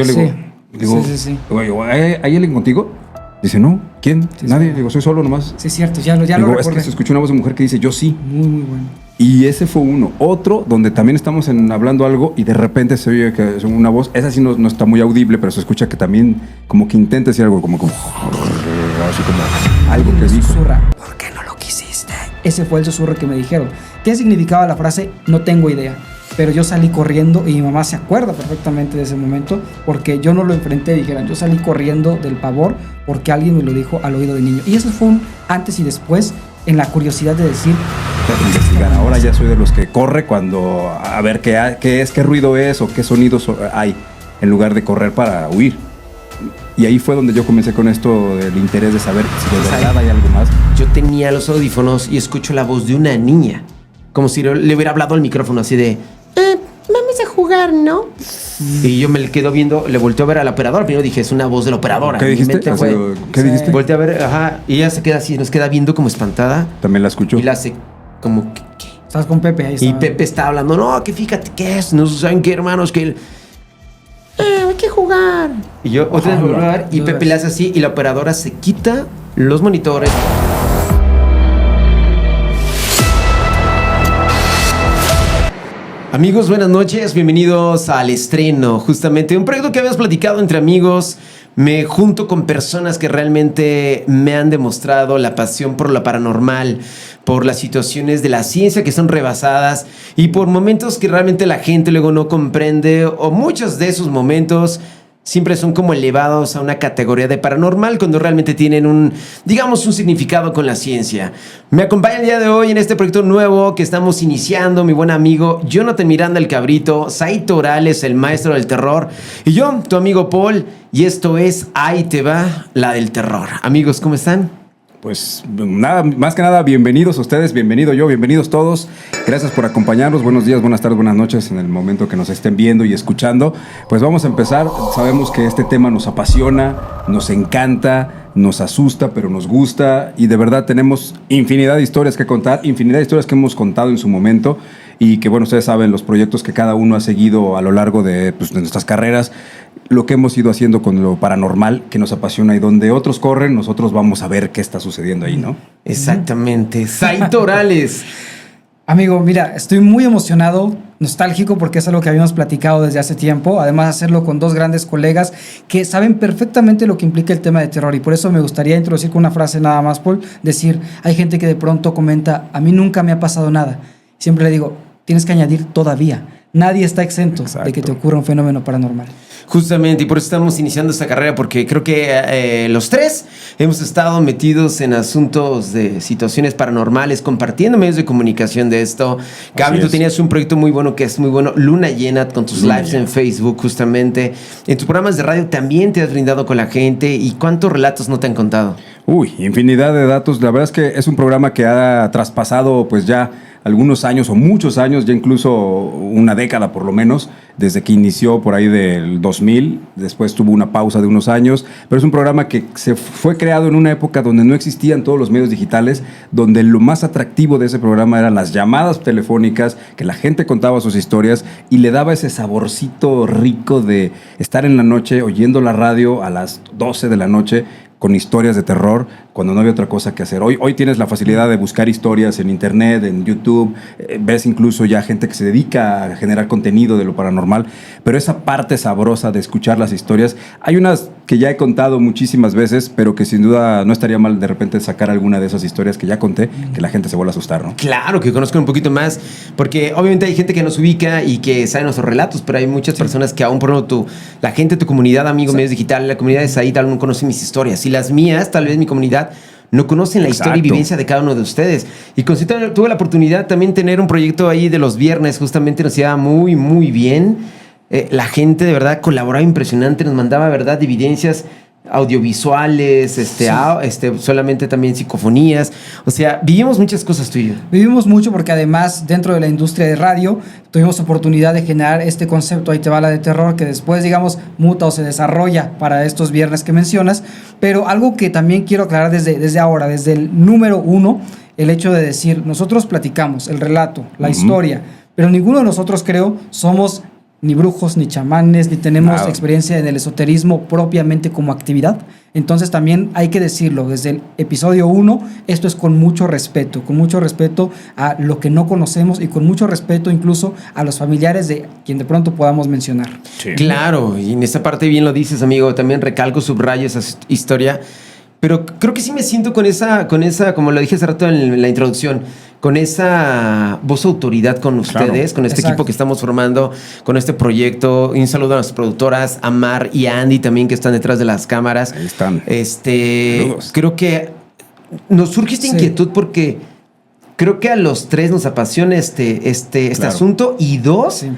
Yo le digo, Sí. ¿Hay alguien contigo? Dice, no, ¿quién? Sí, Nadie. sí. Digo, soy solo nomás. Sí, es cierto, ya lo Digo, es recordé. que se escuchó una voz de mujer que dice, yo sí. Muy bueno. Y ese fue uno. Otro, donde también estamos hablando algo y de repente se oye que es una voz. Esa sí no está muy audible, pero se escucha que también como que intenta decir algo, como así como algo que dijo. Susurra, ¿por qué no lo quisiste? Ese fue el susurro que me dijeron. ¿Qué significaba la frase? No tengo idea. Pero yo salí corriendo y mi mamá se acuerda perfectamente de ese momento porque yo no lo enfrenté, dijeran, yo salí corriendo del pavor porque alguien me lo dijo al oído de niño. Y eso fue un antes y después en la curiosidad de decir... Investigar. Ahora ya soy de los que corre cuando a ver qué ruido es o qué sonidos hay en lugar de correr para huir. Y ahí fue donde yo comencé con esto del interés de saber si de verdad hay algo más. Yo tenía los audífonos y escucho la voz de una niña, como si le hubiera hablado al micrófono así de... vamos a jugar, ¿no? Y yo me le quedo viendo, le volteo a ver a la operadora. Primero dije, es una voz de la operadora. ¿Qué dijiste? ¿Qué dijiste? Volteé a ver, ajá. Y ella se queda así, nos queda viendo como espantada. También la escucho. Y la hace como, ¿qué? Estás con Pepe, ahí está. Y Pepe está hablando, no, que fíjate qué es, no saben qué, hermanos, que... hay que jugar. Y yo otra vez volví a ver y Pepe le hace así y la operadora se quita los monitores. Amigos, buenas noches, bienvenidos al estreno, justamente un proyecto que habíamos platicado entre amigos. Me junto con personas que realmente me han demostrado la pasión por lo paranormal, por las situaciones de la ciencia que son rebasadas y por momentos que realmente la gente luego no comprende, o muchos de esos momentos siempre son como elevados a una categoría de paranormal cuando realmente tienen un significado con la ciencia. Me acompaña el día de hoy en este proyecto nuevo que estamos iniciando mi buen amigo Jonathan Miranda el Cabrito, Saito Orales, el maestro del terror, y yo, tu amigo Paul, y esto es Ahí te va la del terror. Amigos, ¿cómo están? Pues nada, más que nada, bienvenidos a ustedes, bienvenido yo, bienvenidos todos. Gracias por acompañarnos. Buenos días, buenas tardes, buenas noches en el momento que nos estén viendo y escuchando. Pues vamos a empezar. Sabemos que este tema nos apasiona, nos encanta, nos asusta, pero nos gusta. Y de verdad tenemos infinidad de historias que contar, infinidad de historias que hemos contado en su momento. Y que bueno, ustedes saben los proyectos que cada uno ha seguido a lo largo de nuestras carreras, lo que hemos ido haciendo con lo paranormal, que nos apasiona, y donde otros corren, nosotros vamos a ver qué está sucediendo ahí, ¿no? Exactamente. Saito Orales. Amigo, mira, estoy muy emocionado, nostálgico, porque es algo que habíamos platicado desde hace tiempo. Además, hacerlo con dos grandes colegas que saben perfectamente lo que implica el tema de terror. Y por eso me gustaría introducir con una frase nada más, Paul. Decir, hay gente que de pronto comenta, a mí nunca me ha pasado nada. Siempre le digo, tienes que añadir todavía. Nadie está exento de que te ocurra un fenómeno paranormal. Justamente, y por eso estamos iniciando esta carrera, porque creo que los tres hemos estado metidos en asuntos de situaciones paranormales, compartiendo medios de comunicación de esto. Gaby, tú tenías un proyecto muy bueno que es muy bueno, Luna Llena, con tus lives en Facebook, justamente. En tus programas de radio también te has brindado con la gente. ¿Y cuántos relatos no te han contado? Uy, infinidad de datos. La verdad es que es un programa que ha traspasado pues ya algunos años o muchos años, ya incluso una década por lo menos, desde que inició por ahí del 2000, después tuvo una pausa de unos años, pero es un programa que se fue creado en una época donde no existían todos los medios digitales, donde lo más atractivo de ese programa eran las llamadas telefónicas, que la gente contaba sus historias y le daba ese saborcito rico de estar en la noche oyendo la radio a las 12 de la noche, con historias de terror, cuando no había otra cosa que hacer. Hoy tienes la facilidad de buscar historias en internet, en YouTube, ves incluso ya gente que se dedica a generar contenido de lo paranormal, pero esa parte sabrosa de escuchar las historias, hay unas que ya he contado muchísimas veces, pero que sin duda no estaría mal de repente sacar alguna de esas historias que ya conté, que la gente se vuelva a asustar, ¿no? Claro, que conozcan un poquito más, porque obviamente hay gente que nos ubica y que sabe nuestros relatos, pero hay muchas personas que aún, por ejemplo, la gente de tu comunidad, amigo, medios digital, la comunidad de Said, aún no conoce mis historias. Y las mías, tal vez mi comunidad, no conocen la historia y vivencia de cada uno de ustedes. Y con Said tuve la oportunidad también de tener un proyecto ahí de los viernes, justamente nos iba muy, muy bien. La gente de verdad colaboraba impresionante, nos mandaba, verdad, evidencias audiovisuales, solamente también psicofonías. O sea, vivimos muchas cosas tú y yo. Vivimos mucho porque además dentro de la industria de radio tuvimos oportunidad de generar este concepto Ahí te va la de terror, que después, digamos, muta o se desarrolla para estos viernes que mencionas. Pero algo que también quiero aclarar desde ahora, desde el número 1, el hecho de decir, nosotros platicamos el relato, la historia, pero ninguno de nosotros, creo, somos ni brujos, ni chamanes, ni tenemos Nada. experiencia en el esoterismo propiamente como actividad. Entonces también hay que decirlo, desde el episodio 1, esto es con mucho respeto a lo que no conocemos y con mucho respeto incluso a los familiares de quien de pronto podamos mencionar. Sí. Claro, y en esa parte bien lo dices, amigo. También recalco, subrayo esa historia. Pero creo que sí me siento con esa, como lo dije hace rato en la introducción, con esa voz autoridad con ustedes, Claro. con este Exacto. equipo que estamos formando, con este proyecto. Y un saludo a las productoras, a Mar y a Andy también, que están detrás de las cámaras. Ahí están. Saludos. Creo que nos surge esta Sí. inquietud porque creo que a los tres nos apasiona este Claro. asunto. Y dos, Sí,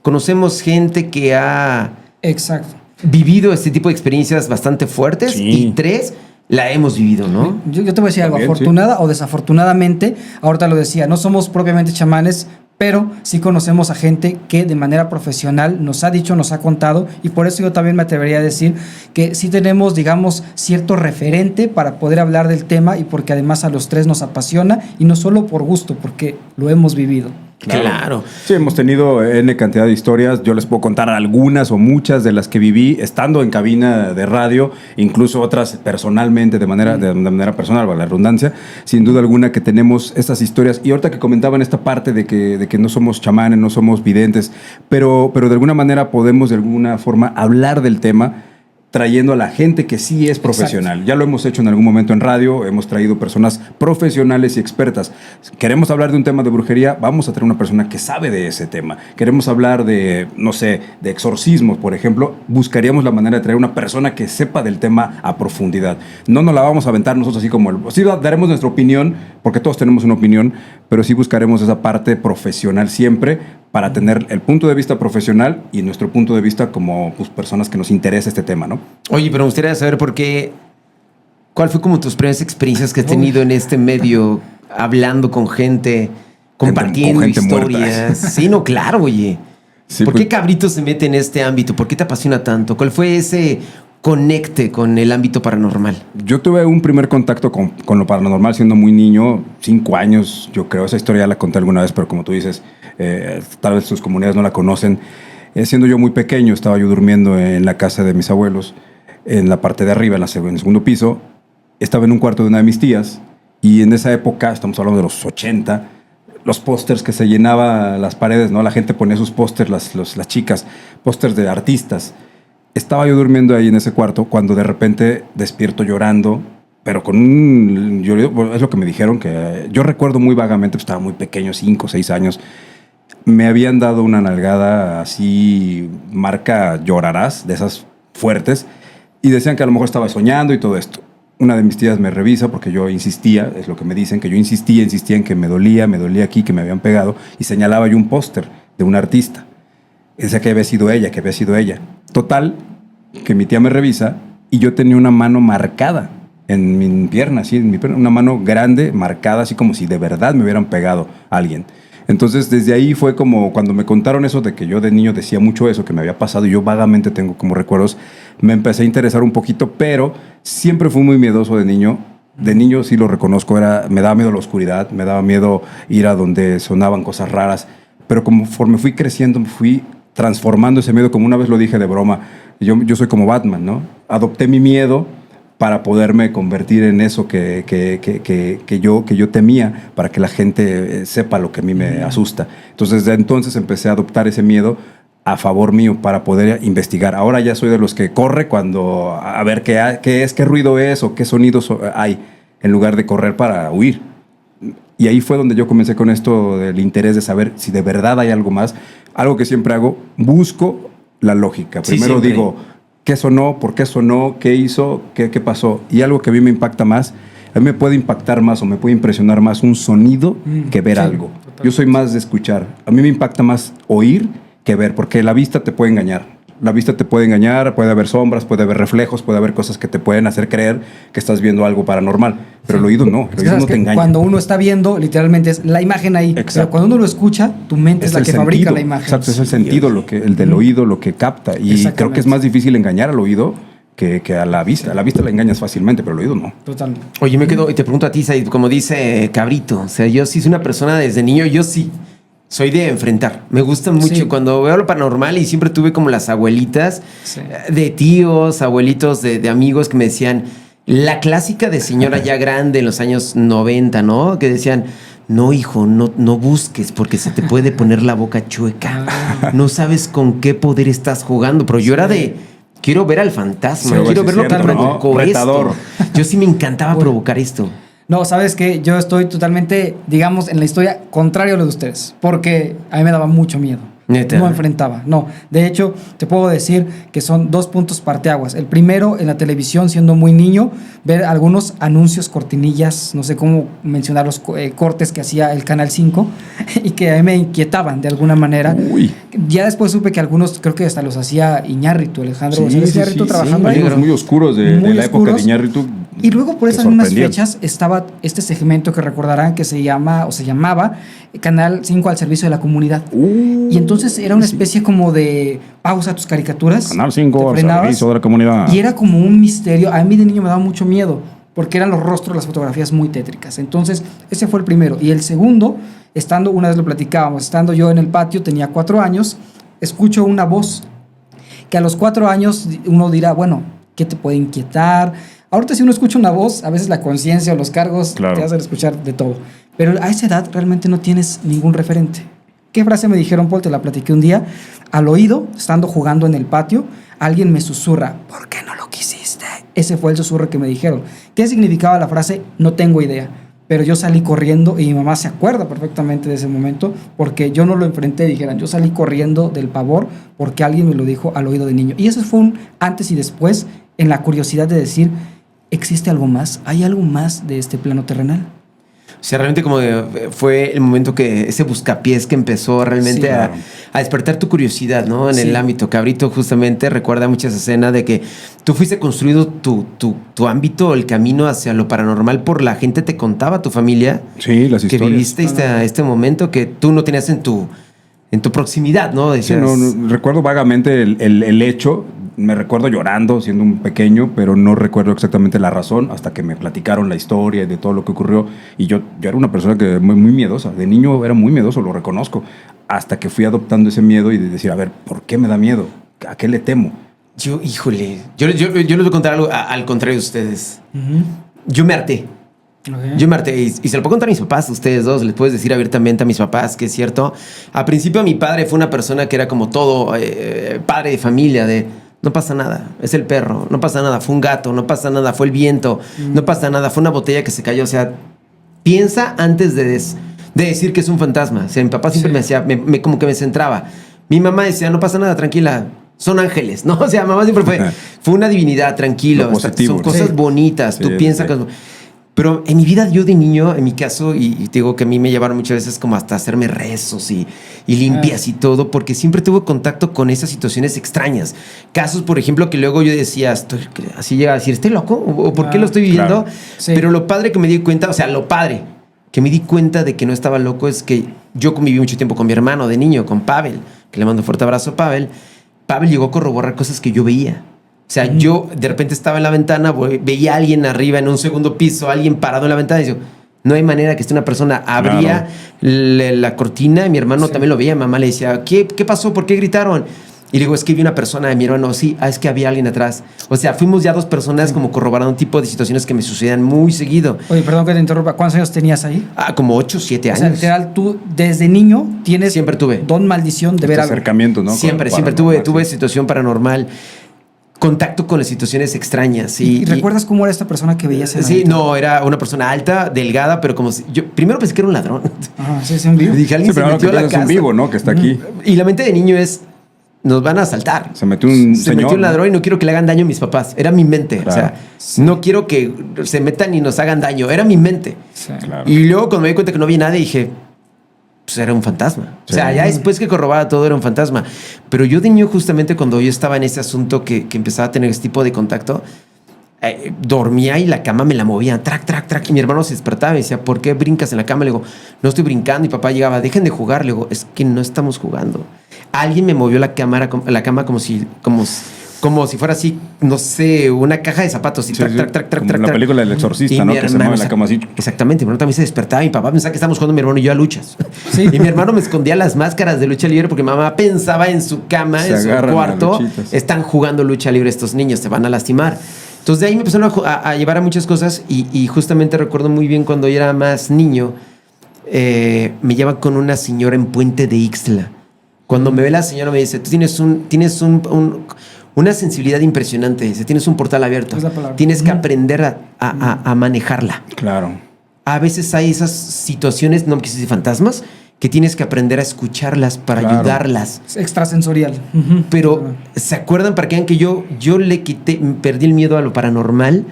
conocemos gente que ha exacto. vivido este tipo de experiencias bastante fuertes. Sí. Y tres, la hemos vivido, ¿no? Yo te voy a decir algo, También, afortunada o desafortunadamente, ahorita lo decía, no somos propiamente chamanes, pero sí conocemos a gente que de manera profesional nos ha dicho, nos ha contado, y por eso yo también me atrevería a decir que sí tenemos, digamos, cierto referente para poder hablar del tema y porque además a los tres nos apasiona y no solo por gusto, porque lo hemos vivido. Claro. Sí, hemos tenido N cantidad de historias. Yo les puedo contar algunas o muchas de las que viví estando en cabina de radio, incluso otras personalmente, de manera personal, valga la redundancia. Sin duda alguna que tenemos estas historias. Y ahorita que comentaban esta parte de que no somos chamanes, no somos videntes, pero de alguna manera podemos de alguna forma hablar del tema trayendo a la gente que sí es profesional. Exacto. Ya lo hemos hecho en algún momento en radio, hemos traído personas profesionales y expertas. Queremos hablar de un tema de brujería, vamos a traer una persona que sabe de ese tema. Queremos hablar de, no sé, de exorcismos, por ejemplo, buscaríamos la manera de traer una persona que sepa del tema a profundidad. No nos la vamos a aventar nosotros así como... Sí daremos nuestra opinión, porque todos tenemos una opinión, pero sí buscaremos esa parte profesional siempre para tener el punto de vista profesional y nuestro punto de vista como pues, personas que nos interesa este tema, ¿no? Oye, pero me gustaría saber ¿cuál fue como tus primeras experiencias que has tenido en este medio, hablando con gente, compartiendo con gente historias? muerta. Sí, no, claro, oye. Sí, ¿Por pues- qué Cabrito se mete en este ámbito? ¿Por qué te apasiona tanto? ¿Cuál fue ese conecte con el ámbito paranormal? Yo tuve un primer contacto con lo paranormal siendo muy niño, 5 años, yo creo. Esa historia ya la conté alguna vez, pero como tú dices, tal vez sus comunidades no la conocen. Siendo yo muy pequeño, estaba yo durmiendo en la casa de mis abuelos, en la parte de arriba, en el segundo piso. Estaba en un cuarto de una de mis tías y en esa época, estamos hablando de los 80, los pósters que se llenaba las paredes, ¿no? La gente ponía sus pósters, las chicas, pósters de artistas. Estaba yo durmiendo ahí en ese cuarto cuando de repente despierto llorando, pero con un... es lo que me dijeron, que yo recuerdo muy vagamente, pues estaba muy pequeño, 5 o 6 años. Me habían dado una nalgada así, marca llorarás, de esas fuertes, y decían que a lo mejor estaba soñando y todo esto. Una de mis tías me revisa porque yo insistía, es lo que me dicen, que yo insistía en que me dolía aquí, que me habían pegado, y señalaba yo un póster de un artista. Y decía que había sido ella. Total, que mi tía me revisa y yo tenía una mano marcada en mi pierna, así, en mi pierna, una mano grande, marcada, así como si de verdad me hubieran pegado a alguien. Entonces, desde ahí fue como cuando me contaron eso de que yo de niño decía mucho eso, que me había pasado, y yo vagamente tengo como recuerdos, me empecé a interesar un poquito, pero siempre fui muy miedoso de niño. De niño sí lo reconozco, me daba miedo la oscuridad, me daba miedo ir a donde sonaban cosas raras, pero conforme fui creciendo, me fui transformando ese miedo, como una vez lo dije de broma, yo soy como Batman, ¿no? Adopté mi miedo para poderme convertir en eso que yo temía, para que la gente sepa lo que a mí me asusta. Entonces, desde entonces empecé a adoptar ese miedo a favor mío para poder investigar. Ahora ya soy de los que corre cuando a ver qué ruido es o qué sonidos hay, en lugar de correr para huir. Y ahí fue donde yo comencé con esto del interés de saber si de verdad hay algo más. Algo que siempre hago, busco la lógica. Sí, Primero siempre. digo, ¿qué sonó? ¿Por qué sonó? ¿Qué hizo? ¿Qué pasó? Y algo que a mí me impacta más, a mí me puede impactar más o me puede impresionar más un sonido que ver sí, algo. totalmente. Yo soy más de escuchar. A mí me impacta más oír que ver, porque la vista te puede engañar. La vista te puede engañar, puede haber sombras, puede haber reflejos, puede haber cosas que te pueden hacer creer que estás viendo algo paranormal. Pero el oído no, el Es que oído sabes no te que engaña. cuando uno está viendo, literalmente es la imagen ahí. Exacto. Pero cuando uno lo escucha, tu mente es la el que fabrica sentido. la imagen. Exacto, es el sentido, el del oído, lo que capta. Y Exactamente. creo que es más difícil engañar al oído que a la vista. A la vista la engañas fácilmente, pero al oído no. Totalmente. Oye, me quedo y te pregunto a ti, Said, como dice Cabrito, o sea, yo sí soy una persona desde niño, yo sí soy de enfrentar. Me gusta mucho Sí. cuando veo lo paranormal y siempre tuve como las abuelitas Sí. de tíos, abuelitos de amigos que me decían la clásica de señora ya grande en los años 90, ¿no? Que decían, no, hijo, no busques porque se te puede poner la boca chueca. No sabes con qué poder estás jugando. Pero yo era de, quiero ver al fantasma, Sí, quiero sí, ver lo que cierto, ¿no? provocó Retador. esto. Yo sí me encantaba provocar esto. No, sabes que yo estoy totalmente, digamos, en la historia contrario a lo de ustedes, porque a mí me daba mucho miedo. ¿Neta? No enfrentaba, no. De hecho, te puedo decir que son 2 puntos parteaguas. El primero, en la televisión, siendo muy niño, ver algunos anuncios, cortinillas, no sé cómo mencionar los cortes que hacía el Canal 5 y que a mí me inquietaban de alguna manera. Uy. Ya después supe que algunos, creo que hasta los hacía Iñárritu, Alejandro Sí, González sí, Iñárritu, sí, trabajando sí. ahí. Libros muy oscuros de Muy la época de oscuros. Iñárritu. Y luego por Te esas mismas sorprendían. fechas estaba este segmento que recordarán que se llama o se llamaba Canal 5 al servicio de la comunidad. Y entonces era una especie como de pausa tus caricaturas. Canal te 5 al frenabas, servicio de la comunidad. y era como un misterio. A mí de niño me daba mucho miedo porque eran los rostros, las fotografías muy tétricas. Entonces ese fue el primero. Y el segundo, estando, una vez lo platicábamos, estando yo en el patio, tenía 4 años, escucho una voz que a los 4 años uno dirá, bueno, ¿qué te puede inquietar? Ahorita si uno escucha una voz, a veces la conciencia o los cargos Claro. te hacen escuchar de todo. Pero a esa edad realmente no tienes ningún referente. ¿Qué frase me dijeron, Paul? Te la platiqué un día. Al oído, estando jugando en el patio, alguien me susurra, ¿por qué no lo quisiste? Ese fue el susurro que me dijeron. ¿Qué significaba la frase? No tengo idea. Pero yo salí corriendo y mi mamá se acuerda perfectamente de ese momento porque yo no lo enfrenté, dijeran, yo salí corriendo del pavor porque alguien me lo dijo al oído de niño. Y eso fue un antes y después en la curiosidad de decir, ¿existe algo más? ¿Hay algo más de este plano terrenal? O sea, realmente como fue el momento que ese buscapiés que empezó realmente Sí, claro. a despertar tu curiosidad, ¿no? En Sí. el ámbito. Cabrito justamente recuerda mucho esa escena de que tú fuiste construido tu ámbito, el camino hacia lo paranormal por la gente te contaba, tu familia, Sí, las que historias. viviste este momento que tú no tenías en tu proximidad, ¿no? Sí, Decías, no, recuerdo vagamente el hecho. Me recuerdo llorando siendo un pequeño, pero no recuerdo exactamente la razón hasta que me platicaron la historia de todo lo que ocurrió. Y yo era una persona que muy miedosa. De niño era muy miedoso, lo reconozco. Hasta que fui adoptando ese miedo y de decir, a ver, ¿por qué me da miedo? ¿A qué le temo? yo, híjole, yo les voy a contar algo al contrario de ustedes. Yo me harté. Okay. Yo me harté, y se lo puedo contar a mis papás, a ustedes dos, les puedes decir abiertamente a mis papás que es cierto. Al principio mi padre fue una persona que era como todo, padre de familia, de no pasa nada, es el perro, no pasa nada, fue un gato, no pasa nada, fue el viento, no pasa nada, fue una botella que se cayó. O sea, piensa antes de decir que es un fantasma. O sea, mi papá siempre Sí. me hacía, como que me centraba. Mi mamá decía, no pasa nada, tranquila, son ángeles, ¿no? O sea, mamá siempre fue una divinidad, tranquilo. Lo positivo. Son cosas Sí. bonitas, tú Sí, piensas sí. que... Pero en mi vida, yo de niño, en mi caso, y te digo que a mí me llevaron muchas veces como hasta hacerme rezos y limpias y todo, porque siempre tuve contacto con esas situaciones extrañas. Casos, por ejemplo, que luego yo decía, así llega a decir, ¿estoy loco? ¿O por qué lo estoy viviendo? Claro. Sí. Pero lo padre que me di cuenta, o sea, lo padre que me di cuenta de que no estaba loco es que yo conviví mucho tiempo con mi hermano de niño, con Pavel, que le mando un fuerte abrazo a Pavel. Pavel llegó a corroborar cosas que yo veía. O sea, yo de repente estaba en la ventana, veía a alguien arriba en un segundo piso, alguien parado en la ventana y yo, no hay manera que esté una persona. Abría la cortina y mi hermano también lo veía. Mamá le decía, ¿qué pasó? ¿Por qué gritaron? Y le digo, es que vi una persona de mi hermano. Sí, es que había alguien atrás. O sea, fuimos ya 2 personas como corroborando un tipo de situaciones que me sucedían muy seguido. Oye, perdón que te interrumpa. ¿Cuántos años tenías ahí? Como 8, 7 O años. sea, literal, tú desde niño tienes Siempre tuve. don maldición de ver algo. Acercamiento, ¿no? Siempre Con tuve paranormal, sí. situación paranormal. Contacto con las situaciones extrañas. ¿Y recuerdas cómo era esta persona que veías en la Sí, ventana? no, era una persona alta, delgada, pero como si... Yo primero pensé que era un ladrón. Ajá, sí, es un vivo. Dije, alguien Sí, pero se ahora que metió a la piensas, es casa. un vivo, ¿no? Que está aquí. Y la mente de niño es, nos van a asaltar. Se metió un Se señor, metió un ¿no? ladrón y no quiero que le hagan daño a mis papás. Era mi mente. Claro. O sea, no quiero que se metan y nos hagan daño. Era mi mente. Sí. Claro. Y luego cuando me di cuenta que no había nadie, dije, pues era un fantasma. Sí. O sea, ya después que corroboraba todo era un fantasma. Pero yo de niño, justamente cuando yo estaba en ese asunto que empezaba a tener este tipo de contacto, dormía y la cama me la movía, trac, trac, trac. Y mi hermano se despertaba y decía, ¿por qué brincas en la cama? Le digo, no estoy brincando. Y papá llegaba, dejen de jugar. Le digo, es que no estamos jugando. Alguien me movió la cama como si como si fuera así, no sé, una caja de zapatos. Y Sí, sí, como la película del exorcista, Y ¿no? mi Que se mueve hermano, en la cama así. Exactamente, mi hermano también se despertaba. Mi papá pensaba que estábamos jugando mi hermano y yo a luchas. Sí. Y mi hermano me escondía las máscaras de lucha libre porque mi mamá pensaba en su cama, Se en su agarran a cuarto, luchitas. están jugando lucha libre estos niños, te van a lastimar. Entonces de ahí me empezaron a llevar a muchas cosas y justamente recuerdo muy bien cuando yo era más niño, me llevan con una señora en Puente de Ixtla. Cuando me ve la señora me dice, tú tienes una sensibilidad impresionante, dice, tienes un portal abierto, Es la palabra. tienes que aprender a manejarla. Claro. A veces hay esas situaciones, no quise decir fantasmas, que tienes que aprender a escucharlas para Claro. ayudarlas. Es extrasensorial. Pero, ¿se acuerdan para que vean que yo le perdí el miedo a lo paranormal?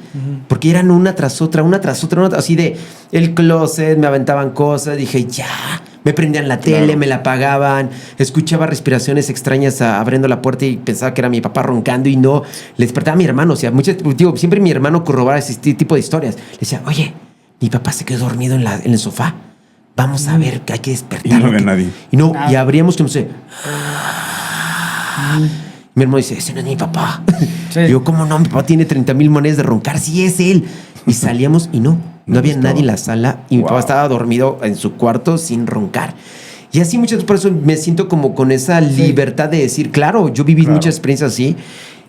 Porque eran una tras otra, así de el closet, me aventaban cosas, dije, ya, me prendían la tele, Claro. me la apagaban, escuchaba respiraciones extrañas abriendo la puerta y pensaba que era mi papá roncando y no, le despertaba a mi hermano, o sea, siempre mi hermano corroboraba ese tipo de historias. Le decía, oye, mi papá se quedó dormido en el sofá. Vamos a ver que hay que despertar. Y no había nadie. Y no, y abríamos que no sé. Mi hermano dice, ese no es mi papá. Sí. Y yo, ¿cómo no? Mi papá tiene 30,000 maneras de roncar. Sí, es él. Y salíamos y no había estaba. nadie en la sala. Y mi Wow. papá estaba dormido en su cuarto sin roncar. Y así muchas veces, por eso me siento como con esa libertad de decir, claro, yo viví Claro. muchas experiencias así.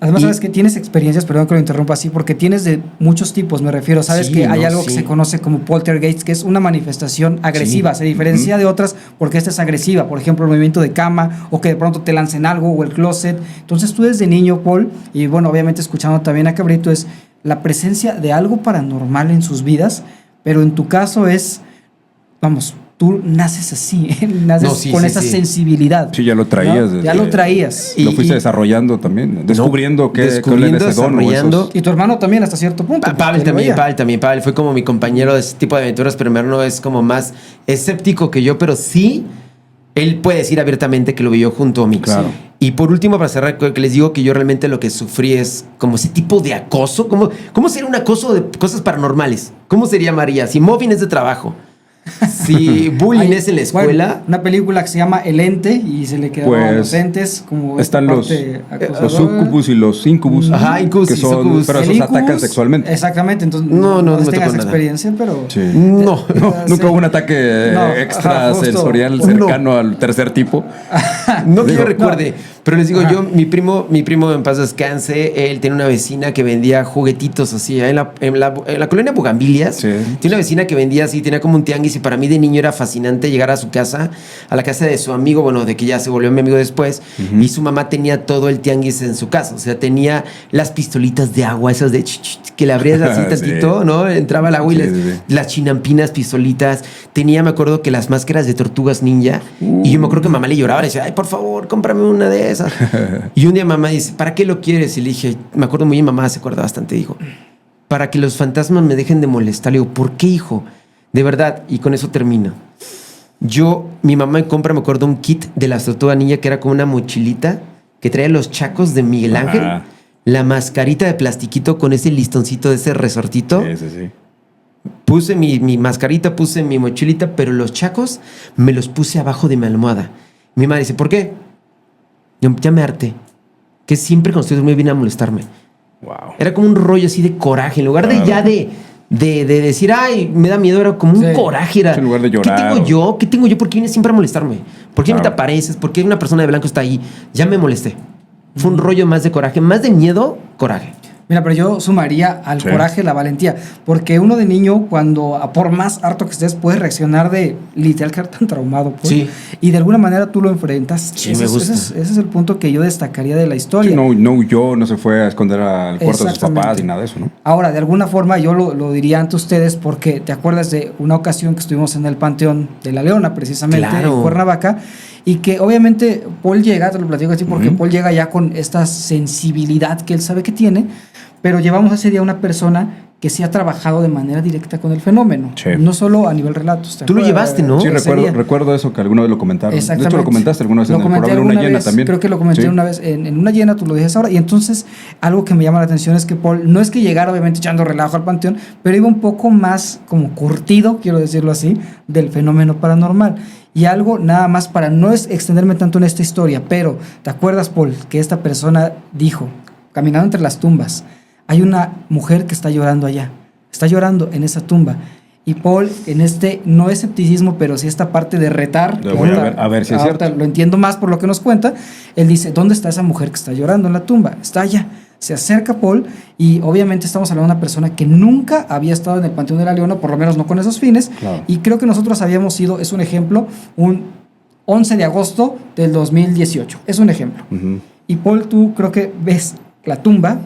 Además, Y- sabes que tienes experiencias, perdón que lo interrumpa así, porque tienes de muchos tipos, me refiero. Sabes Sí, que hay no, algo que sí. se conoce como poltergeist, que es una manifestación agresiva. Sí. Se diferencia de otras porque esta es agresiva. Por ejemplo, el movimiento de cama o que de pronto te lancen algo o el closet. Entonces, tú desde niño, Paul, y bueno, obviamente escuchando también a Cabrito, es la presencia de algo paranormal en sus vidas, pero en tu caso es, vamos, tú naces así, naces No, sí, con sí, esa sí. sensibilidad. Sí, ya lo traías. ¿no? Ya desde- lo traías. Lo Y- fuiste y- desarrollando también, descubriendo que descubriendo, cuál era ese don o desarrollando. esos- Y tu hermano también hasta cierto punto. Pavel porque lo también, veía. Pavel fue como mi compañero de ese tipo de aventuras, pero mi hermano es como más escéptico que yo, pero sí, él puede decir abiertamente que lo vivió junto a mí. Claro. Sí. Y por último, para cerrar, que les digo que yo realmente lo que sufrí es como ese tipo de acoso. ¿Cómo sería un acoso de cosas paranormales? ¿Cómo sería María? Si mobbing es de trabajo, si bullying Hay- es en la escuela. bueno, una película que se llama El Ente y se le quedaron Pues, los entes como están esta los parte acosadora. sucubus y los incubus. Ajá, incubus que y son, sucubus. pero El esos incubus, atacan sexualmente. Exactamente, entonces No me tengas tocó nada. experiencia, pero Sí. No. No, Sí. nunca hubo un ataque No, extrasensorial justo. cercano al tercer tipo. No que Digo, yo recuerde, pero les digo, Ajá. yo, mi primo en paz descanse, él tiene una vecina que vendía juguetitos así, en la colonia Bugambilias. Sí. Tiene una vecina que vendía así, tenía como un tianguis y para mí de niño era fascinante llegar a su casa, a la casa de su amigo, bueno, de que ya se volvió mi amigo después, y su mamá tenía todo el tianguis en su casa, o sea, tenía las pistolitas de agua, esas de que le abrías así Sí. tantito, ¿no? Entraba el agua y Sí, sí. las chinampinas, pistolitas, tenía, me acuerdo que las máscaras de tortugas ninja, y yo me acuerdo que mamá le lloraba, le decía, ay, por favor, cómprame una de esas. Y un día mamá dice, ¿para qué lo quieres? Y le dije, me acuerdo muy bien, mamá se acuerda bastante, dijo, para que los fantasmas me dejen de molestar. Le digo, ¿por qué, hijo? De verdad, y con eso termino. Mi mamá me compra, me acuerdo, un kit de la tortuga ninja que era como una mochilita que traía los chacos de Miguel Ángel, Ajá. la mascarita de plastiquito con ese listoncito de ese resortito. Sí, sí, sí. Puse mi mascarita, puse mi mochilita, pero los chacos me los puse abajo de mi almohada. Mi mamá dice, ¿por qué? Yo ya me harté. Que siempre cuando estoy dormido viene a molestarme. Wow. Era como un rollo así de coraje. En lugar de Claro. ya de decir, ay, me da miedo, era como un Sí. coraje. Era, En lugar de llorar, ¿Qué tengo o- yo? ¿Qué tengo yo? ¿Por qué vienes siempre a molestarme? ¿Por qué no te Claro. apareces? ¿Por qué una persona de blanco está ahí? Ya me molesté. Fue un rollo más de coraje, más de miedo, coraje. Mira, pero yo sumaría al Sí. coraje la valentía, porque uno de niño, cuando a por más harto que estés, puedes reaccionar de literal quedar tan traumado, pues, Sí. y de alguna manera tú lo enfrentas. Sí, ese me es- gusta. ese es el punto que yo destacaría de la historia. Sí, no huyó, no se fue a esconder al cuarto de sus Exactamente. papás ni nada de eso, ¿no? Ahora, de alguna forma yo lo diría ante ustedes porque te acuerdas de una ocasión que estuvimos en el Panteón de la Leona, precisamente Claro. en Cuernavaca, y que obviamente Paul llega, te lo platico así, porque Paul llega ya con esta sensibilidad que él sabe que tiene, pero llevamos ese día una persona que sí ha trabajado de manera directa con el fenómeno, Sí. no solo a nivel relatos. ¿te Tú lo acuerdas? llevaste, ¿no? Sí, Ese día. recuerdo eso que alguna vez lo comentaron. De hecho, Exactamente. lo comentaste alguna vez en Lo el comenté programa de Luna alguna Llena vez, también. creo que lo comenté Sí. una vez en Una Llena, tú lo dices ahora. Y entonces, algo que me llama la atención es que Paul no es que llegara obviamente echando relajo al panteón, pero iba un poco más como curtido, quiero decirlo así, del fenómeno paranormal. Y algo nada más para no extenderme tanto en esta historia, pero ¿te acuerdas, Paul, que esta persona dijo caminando entre las tumbas, hay una mujer que está llorando allá, está llorando en esa tumba. Y Paul, en no es escepticismo, pero sí esta parte de retar, Lo voy a ver si es cierto. lo entiendo más por lo que nos cuenta. Él dice, ¿dónde está esa mujer que está llorando en la tumba? Está allá. Se acerca Paul y obviamente estamos hablando de una persona que nunca había estado en el Panteón de la Leona, por lo menos no con esos fines. Claro. Y creo que nosotros habíamos sido, es un ejemplo, un 11 de agosto del 2018. Es un ejemplo. Y Paul, tú creo que ves la tumba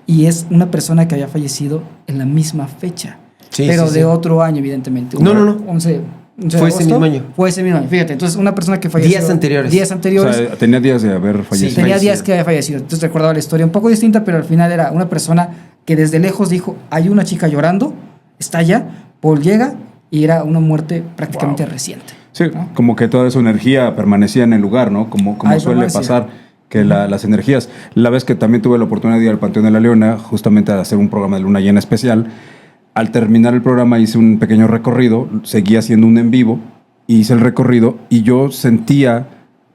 y es una persona que había fallecido en la misma fecha. Sí, pero sí, de sí. otro año, evidentemente. No. 11 de Fue ese agosto. mismo año. Fue ese mismo año. Fíjate, entonces una persona que falleció. Días anteriores. Días O anteriores. sea, tenía días de haber fallecido. Tenía fallecido. días que había fallecido. Entonces recordaba la historia un poco distinta, pero al final era una persona que desde lejos dijo, hay una chica llorando, está allá, Paul llega y era una muerte prácticamente reciente. Sí, ¿no? como que toda su energía permanecía en el lugar, ¿no? Como Ahí suele permanecía. pasar, que las energías. La vez que también tuve la oportunidad de ir al Panteón de la Leona, justamente a hacer un programa de luna llena especial, al terminar el programa hice un pequeño recorrido, seguía haciendo un en vivo, hice el recorrido y yo sentía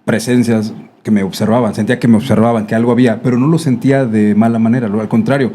presencias que me observaban, sentía que me observaban, que algo había, pero no lo sentía de mala manera, al contrario,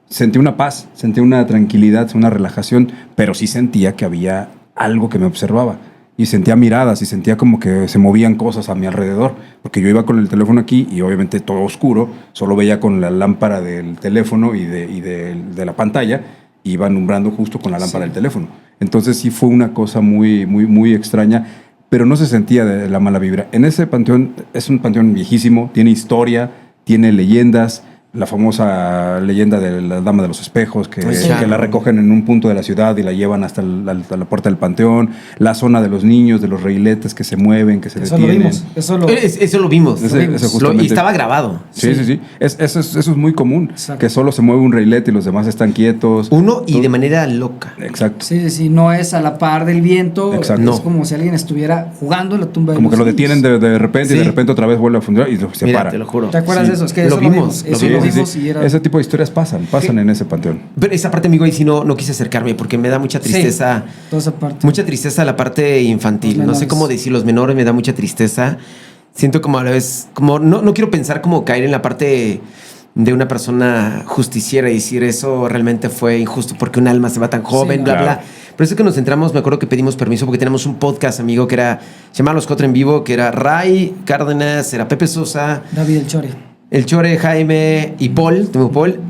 sentí una paz, sentí una tranquilidad, una relajación, pero sí sentía que había algo que me observaba. Y sentía miradas y sentía como que se movían cosas a mi alrededor, porque yo iba con el teléfono aquí y obviamente todo oscuro, solo veía con la lámpara del teléfono y de la pantalla, iba alumbrando justo con la lámpara del teléfono. Entonces sí fue una cosa muy, muy, muy extraña, pero no se sentía de la mala vibra. En ese panteón, es un panteón viejísimo, tiene historia, tiene leyendas, la famosa leyenda de la Dama de los Espejos, que la recogen en un punto de la ciudad y la llevan hasta la puerta del panteón, la zona de los niños, de los reiletes que se mueven, que se Eso detienen. lo vimos. Eso lo vimos. Ese justamente. Y estaba grabado. Sí. Eso es muy común, Exacto. que solo se mueve un reilete y los demás están quietos. Uno y de manera loca. Exacto. Sí, no es a la par del viento. Exacto. Es como si alguien estuviera jugando en la tumba de Como los que lo niños. detienen de repente y Sí. de repente otra vez vuelve a funcionar y se Mira, para. te lo juro. ¿Te acuerdas Sí. de eso? Es que Lo eso vimos, Eso lo lo vimos. vimos y era... Ese tipo de historias pasan en ese panteón. Pero esa parte, amigo, ahí sí no quise acercarme porque me da mucha tristeza. Sí, toda esa parte. Mucha tristeza la parte infantil. Los No sé menores. cómo decir, los menores me da mucha tristeza. Siento como a la vez, como no quiero pensar como caer en la parte de una persona justiciera y decir eso realmente fue injusto porque un alma se va tan joven, Sí, bla, claro. bla. Pero eso que nos centramos, me acuerdo que pedimos permiso porque tenemos un podcast, amigo, que se llamaba Los Cuatro en Vivo, que era Ray Cárdenas, era Pepe Sosa, David el Chore. el Chore, Jaime y Paul,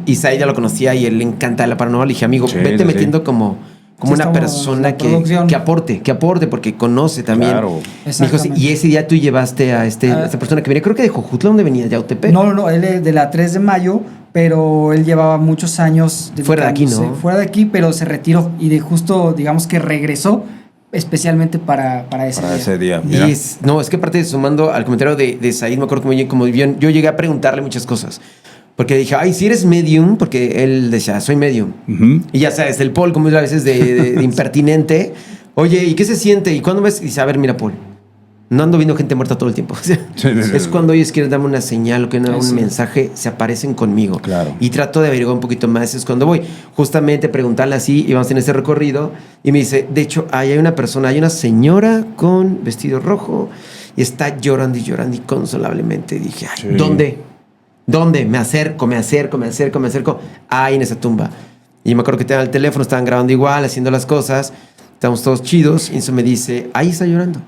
y Sai ya lo conocía y él le encanta la paranormal. Le dije, amigo, Sí, vete sí, metiendo como Sí, una estamos persona la producción. que aporte, porque conoce también. Claro. Me dijo, sí, Exactamente. y ese día tú llevaste a esta persona que venía, creo que de Jojutla, ¿dónde venía? ¿Yautepec? No, él es de la 3 de mayo, pero él llevaba muchos años Fuera de aquí, ¿no? dedicándose fuera de aquí, pero se retiró y de justo, digamos que regresó especialmente para ese Para día. ese día. Y Mira. es que aparte sumando al comentario de Said, me acuerdo como yo llegué a preguntarle muchas cosas. Porque dije, ay, si eres medium, porque él decía, soy medium. Ujú. Y ya sabes, el Paul, como es a veces de impertinente. Oye, ¿y qué se siente? ¿Y cuándo ves? Y dice, a ver, mira, Paul, no ando viendo gente muerta todo el tiempo. O sea, Sí. es cuando ellos quieren darme una señal o quieren darme Sí. un mensaje, se aparecen conmigo. Claro. Y trato de averiguar un poquito más. Es cuando voy. Justamente preguntarle así, y vamos en ese recorrido. Y me dice, de hecho, ahí hay una persona, hay una señora con vestido rojo y está llorando y llorando inconsolablemente. Y dije, ay, Sí. ¿Dónde? Me acerco. Ahí en esa tumba. Y me acuerdo que tenían el teléfono, estaban grabando igual, haciendo las cosas. Estamos todos chidos. Y eso me dice, ahí está llorando.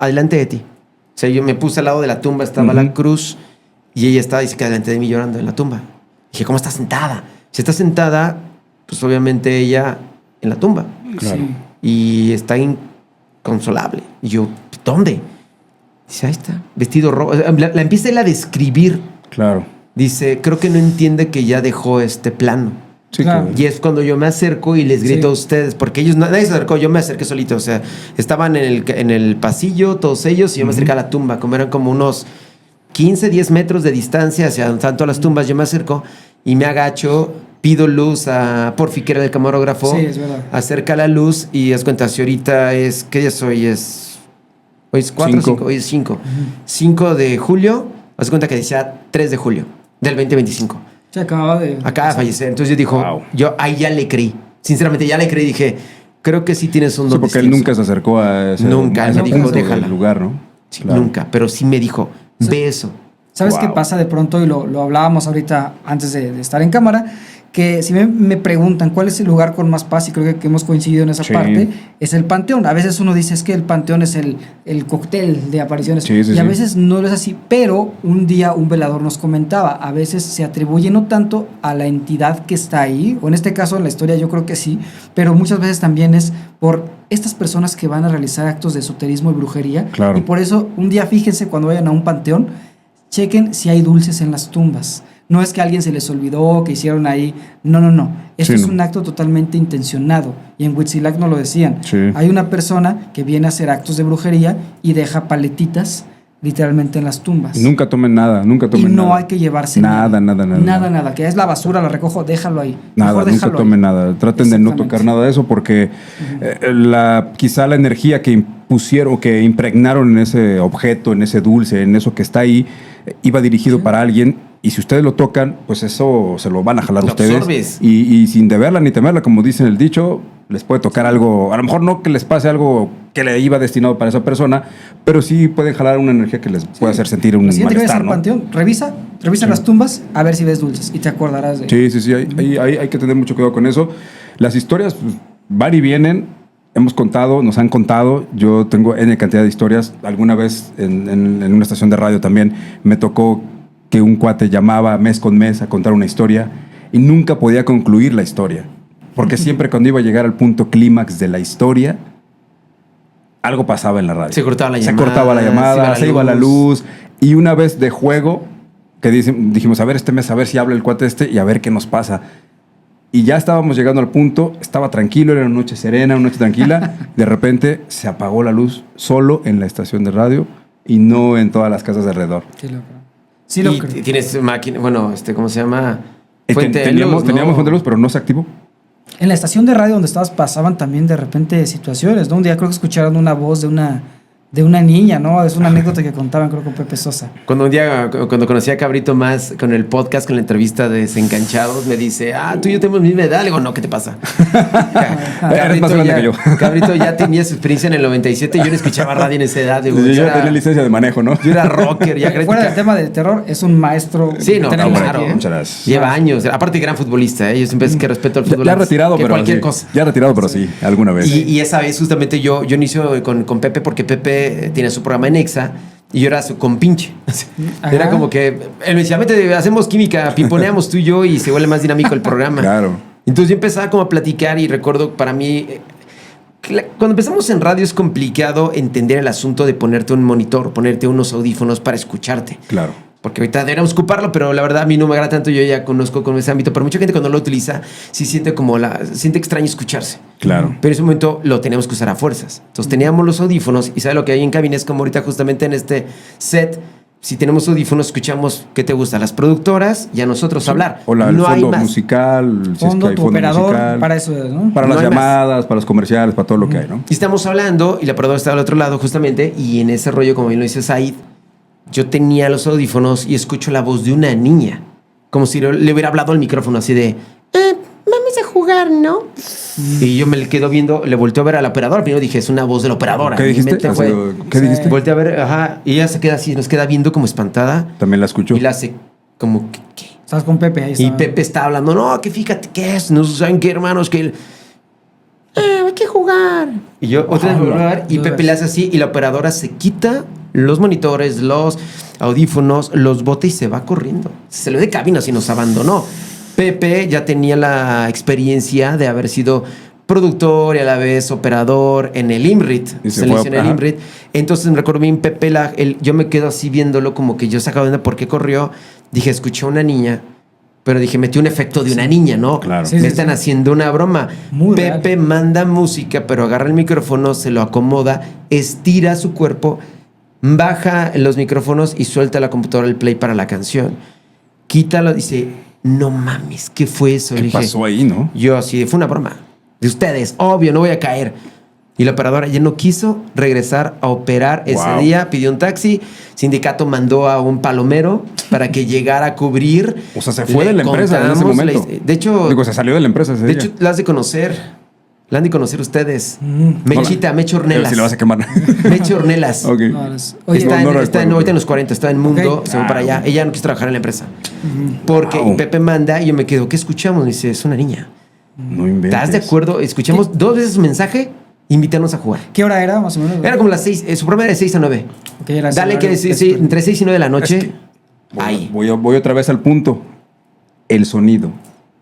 Adelante de ti. O sea, yo me puse al lado de la tumba, estaba la cruz. Y ella estaba, dice que delante de mí llorando en la tumba. Dije, ¿cómo está sentada? Si está sentada, pues obviamente ella en la tumba. Claro. Sí. Y está inconsolable. Y yo, ¿dónde? Dice, ahí está, vestido rojo. La empieza él a describir. Claro. Dice, creo que no entiende que ya dejó este plano. Sí, Claro. Y es cuando yo me acerco y les grito Sí. a ustedes, porque ellos, nadie se acercó, yo me acerqué solito. O sea, estaban en el pasillo, todos ellos, y yo me acerqué a la tumba, como eran como unos 15, 10 metros de distancia hacia donde están todas las tumbas. Yo me acerco y me agacho, pido luz a Porfi, que era el camarógrafo. Sí, es verdad. Acerca la luz y es cuenta, si ahorita es, ¿qué día soy? Hoy es 4 o 5, hoy es 5. 5 de julio, haz cuenta que decía 3 de julio del 2025. Se acababa de... Acaba de fallecer. Entonces yo dijo, Wow. yo ahí ya le creí. Sinceramente, ya le creí. Dije, creo que sí tienes un Sí, don porque él distinto. nunca se acercó a ese, Nunca, a él ese me dijo, punto déjala. del lugar, ¿no? Sí, Claro. nunca, pero sí me dijo, ve eso. ¿Sabes Wow. qué pasa de pronto? Y lo hablábamos ahorita antes de estar en cámara, que si me preguntan cuál es el lugar con más paz, y creo que hemos coincidido en esa Sí. parte, es el Panteón. A veces uno dice es que el Panteón es el cóctel de apariciones, Sí, sí, y a sí. veces no es así, pero un día un velador nos comentaba, a veces se atribuye no tanto a la entidad que está ahí, o en este caso en la historia yo creo que sí, pero muchas veces también es por estas personas que van a realizar actos de esoterismo y brujería, Claro. y por eso un día fíjense cuando vayan a un panteón, chequen si hay dulces en las tumbas. No es que a alguien se les olvidó, que hicieron ahí. No. Esto Sí, es no. un acto totalmente intencionado. Y en Huitzilac nos lo decían. Sí. Hay una persona que viene a hacer actos de brujería y deja paletitas literalmente en las tumbas. Nunca tomen nada, nunca Y tomen no nada. hay que llevarse Nada. Nada. Que es la basura, la recojo, déjalo ahí. Nada, Mejor nunca déjalo ahí. tomen nada. Traten de no Exactamente. tocar nada de eso porque quizá la energía que impusieron, que impregnaron en ese objeto, en ese dulce, en eso que está ahí, iba dirigido para alguien. Y si ustedes lo tocan, pues eso se lo van a jalar Lo ustedes. absorbes. Y sin deberla ni temerla, como dicen el dicho, les puede tocar algo. A lo mejor no que les pase algo que le iba destinado para esa persona, pero sí pueden jalar una energía que les puede hacer sentir un La siguiente que vayas malestar, al ¿no? panteón, revisa las tumbas a ver si ves dulces y te acordarás de Sí, hay que tener mucho cuidado con eso. Las historias pues, van y vienen, hemos contado, nos han contado, yo tengo N cantidad de historias. Alguna vez en una estación de radio también me tocó que un cuate llamaba mes con mes a contar una historia y nunca podía concluir la historia, porque siempre cuando iba a llegar al punto clímax de la historia, algo pasaba en la radio. Se cortaba la Se llamada, cortaba la llamada, se iba la luz. Y una vez de juego, que dijimos, a ver este mes, a ver si habla el cuate este y a ver qué nos pasa. Y ya estábamos llegando al punto, estaba tranquilo, era una noche serena, una noche tranquila. De repente se apagó la luz solo en la estación de radio y no en todas las casas de alrededor. Sí lo Y creo. tienes máquina, bueno, ¿cómo se llama? Fuente de luz, ¿no? Teníamos fuente de luz, pero no se activó. En la estación de radio donde estabas pasaban también de repente situaciones, ¿no? Un día creo que escucharon una voz de una niña, ¿no? Es una anécdota que contaban, creo, con Pepe Sosa. Cuando un día, cuando conocí a Cabrito más con el podcast, con la entrevista de Desencanchados, me dice, tú y yo tenemos la misma edad. Le digo, no, ¿qué te pasa? Eres más grande que yo. Cabrito ya tenía su experiencia en el 97. Yo no escuchaba radio en esa edad. Digo, Yo yo ya tenía licencia de manejo, ¿no? yo era rocker. Ya Fuera del tema del terror, es un maestro. Sí, no, que tenemos claro. aquí, ¿eh? Muchas gracias. Lleva años. Aparte, gran futbolista. Yo siempre es que respeto al fútbol. Ya antes retirado, que pero cualquier sí. cosa. Ya retirado, pero sí, alguna vez. Y esa vez justamente yo inicio con Pepe porque Pepe tiene su programa en Exa y yo era su compinche. Era Ajá. como que él me decía, vete, hacemos química, piponeamos tú y yo y se vuelve más dinámico el programa. Claro. Entonces yo empezaba como a platicar y recuerdo para mí, cuando empezamos en radio es complicado entender el asunto de ponerte un monitor, ponerte unos audífonos para escucharte. Claro. Porque ahorita deberíamos ocuparlo, pero la verdad a mí no me agrada tanto, yo ya conozco con ese ámbito, pero mucha gente cuando lo utiliza sí siente siente extraño escucharse. Claro. Pero en ese momento lo teníamos que usar a fuerzas. Entonces teníamos los audífonos y ¿sabes lo que hay en cabina? Es como ahorita justamente en este set, si tenemos audífonos escuchamos qué te gusta, las productoras y a nosotros hablar. O el no hay fondo más. musical, si es que Fondo, hay tu fondo operador, musical. para eso es, ¿no? Para No las hay más. llamadas, para los comerciales, para todo lo que hay, ¿no? Y estamos hablando y la productora estaba al otro lado justamente y en ese rollo, como bien lo dice Said, yo tenía los audífonos y escucho la voz de una niña. Como si le hubiera hablado al micrófono así de... vamos a jugar, ¿no? Y yo me le quedo viendo, le volteo a ver a la operadora. Primero dije, es una voz de la operadora. ¿Qué Mi dijiste? mente fue- ¿Qué Sí. dijiste? Volteé a ver, ajá. Y ella se queda así, nos queda viendo como espantada. También la escucho. Y la hace como, ¿qué? Estás con Pepe ahí. Y estaba. Pepe está hablando, no, que fíjate qué es, no saben qué, hermanos, que... hay que jugar. Y yo otra vez volví a ver y Dos Pepe veces. le hace así y la operadora se quita los monitores, los audífonos, los bota y se va corriendo. Se lo de cabina si nos abandonó. Pepe ya tenía la experiencia de haber sido productor y a la vez operador en el IMRIT. Y se Se le fue a- hizo en el ajá. IMRIT. Entonces me recuerdo bien Pepe, yo me quedo así viéndolo como que yo sacaba de onda por qué corrió. Dije, escuché a una niña, pero dije, metí un efecto de una niña, ¿no? Claro. Sí, Me sí, están sí. haciendo una broma. Muy Pepe real. manda música, pero agarra el micrófono, se lo acomoda, estira su cuerpo, baja los micrófonos y suelta la computadora el play para la canción. Quítalo, dice, no mames, ¿qué fue eso? Le ¿Qué dije, pasó ahí, no? yo así, fue una broma. De ustedes, obvio, no voy a caer. Y la operadora ya no quiso regresar a operar ese Wow. día, pidió un taxi, sindicato mandó a un palomero para que llegara a cubrir. O sea, se fue Le de la empresa en ese contamos momento. de hecho, Digo, se salió de la empresa ese de día. hecho, la has de conocer. La han de conocer ustedes. Mechita, Mecho Ornelas. Si le vas a quemar. Mecho Ornelas. Ok. No, oye, Está, no en, está en- recuerdo. ahorita en los 40, está en Mundo, Ok. se va para allá. Ella no quiso trabajar en la empresa. Porque Wow. Pepe manda y yo me quedo, ¿qué escuchamos? Me dice, es una niña. No inventes. ¿Estás de acuerdo? Escuchamos 2 veces su mensaje, invítanos a jugar. ¿Qué hora era más o menos? Era como las 6, su programa era de 6 a 9. Ok, era ese Dale horario. que sí, entre 6 y 9 de la noche. Ahí. Voy otra vez al punto. El sonido.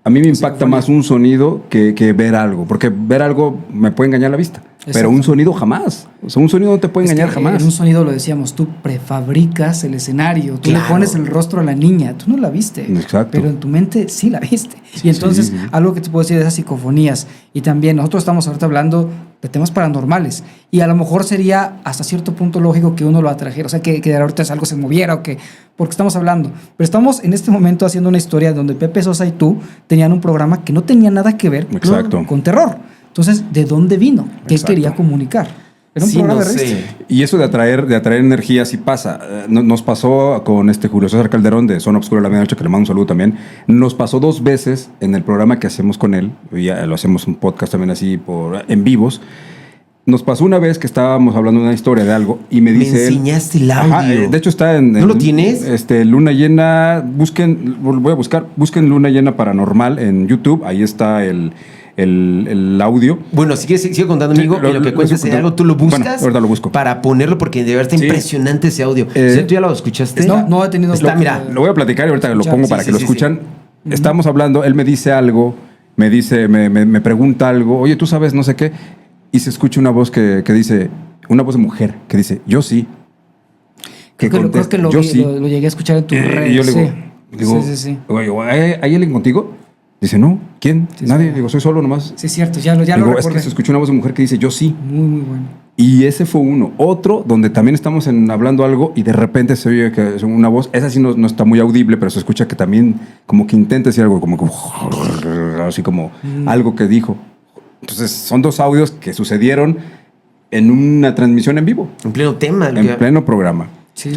A mí me impacta más un sonido que ver algo, porque ver algo me puede engañar la vista, pero un sonido jamás. O sea, un sonido no te puede Es engañar que jamás. En un sonido lo decíamos, tú prefabricas el escenario, tú Claro. le pones el rostro a la niña, tú no la viste, Exacto. pero en tu mente sí la viste. Y entonces, sí. algo que te puedo decir de esas psicofonías, y también nosotros estamos ahorita hablando de temas paranormales, y a lo mejor sería hasta cierto punto lógico que uno lo atrajera, o sea, que ahorita algo se moviera, o que, porque estamos hablando. Pero estamos en este momento haciendo una historia donde Pepe Sosa y tú tenían un programa que no tenía nada que ver Exacto. con terror. Entonces, ¿de dónde vino? ¿Qué Exacto. quería comunicar? Era un Sí, programa no de revista. sé. Y eso de atraer energía sí pasa. Nos pasó con Julio César Calderón de Zona Obscura de la Medianoche, que le mando un saludo también. Nos pasó 2 veces en el programa que hacemos con él. Ya lo hacemos un podcast también así en vivos. Nos pasó una vez que estábamos hablando de una historia de algo y me dice él. enseñaste el Ajá, audio. de hecho está en. ¿No lo tienes? Luna Llena. Voy a busquen Luna Llena Paranormal en YouTube. Ahí está el audio. Bueno, si quieres, sigue contando, Sí, amigo, y lo que cuentes sigo de algo, contando. tú lo buscas. Bueno, ahorita lo busco. Para ponerlo, porque de verdad está Sí. impresionante ese audio. Eh, ¿Tú ya lo escuchaste? No he tenido Está, lo- mira, Lo voy a platicar y ahorita lo Escuchar, pongo sí, para sí, que lo sí, escuchan. Estamos hablando, él me dice algo, me pregunta algo, oye, ¿tú sabes no sé qué? Y se escucha una voz que dice, una voz de mujer, que dice, yo sí. Creo que lo yo vi, sí. lo llegué a escuchar en tus redes. Y yo le digo, sí. Sí. oye, ¿hay alguien contigo? Dice, no, ¿quién? Sí, Nadie. sí. Digo, soy solo nomás. Sí, es cierto, ya lo Digo, es recordé. que se escuchó una voz de mujer que dice, yo sí. Muy bueno. Y ese fue uno. Otro, donde también estamos hablando algo y de repente se oye que es una voz, esa sí no está muy audible, pero se escucha que también como que intenta decir algo, como así como algo que dijo. Entonces, son 2 audios que sucedieron en una transmisión en vivo, en pleno tema. en pleno programa. Sí.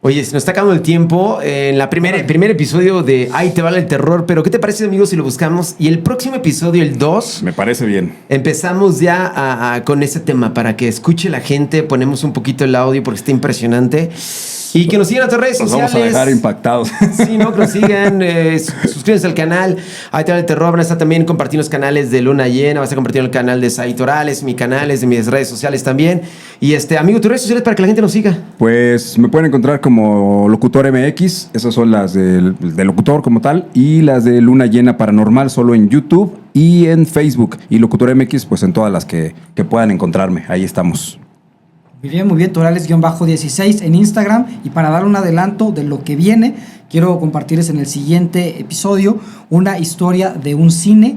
Oye, se nos está acabando el tiempo en la primer episodio de Ahí te vale el terror, pero ¿qué te parece, amigos, si lo buscamos? Y el próximo episodio, el 2, Me parece bien. empezamos ya con ese tema para que escuche la gente, ponemos un poquito el audio porque está impresionante. Y que nos sigan a nuestras redes Nos sociales. vamos a dejar impactados. Sí, no, que nos sigan, suscríbanse al canal. Ahí te va el terror. Van a estar también compartiendo los canales de Luna Llena. Vas a compartir el canal de Saitorales, mi canales, de mis redes sociales también. Y amigo, tus redes sociales para que la gente nos siga. Pues me pueden encontrar como Locutor MX, esas son las del Locutor como tal, y las de Luna Llena Paranormal solo en YouTube y en Facebook. Y Locutor MX, pues en todas las que puedan encontrarme. Ahí estamos. Muy bien, Torales-16 en Instagram. Y para dar un adelanto de lo que viene, quiero compartirles en el siguiente episodio una historia de un cine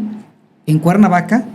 en Cuernavaca,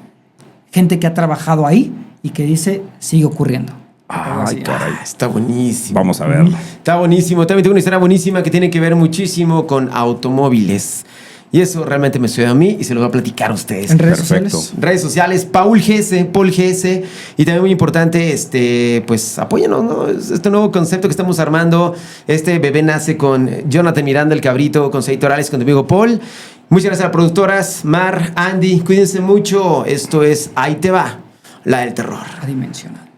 gente que ha trabajado ahí y que dice, sigue ocurriendo. Ay, caray. Está buenísimo. Vamos a verlo. Está buenísimo. También tengo una historia buenísima que tiene que ver muchísimo con automóviles. Y eso realmente me suena a mí y se lo voy a platicar a ustedes. En redes Perfecto. sociales. Redes sociales, Paul GS. Y también muy importante, pues apóyanos, ¿no? Este nuevo concepto que estamos armando. Este bebé nace con Jonathan Miranda, el cabrito, con Saitorales, con tu amigo Paul. Muchas gracias a las productoras, Mar, Andy. Cuídense mucho. Esto es Ahí te va, la del terror. Adimensional.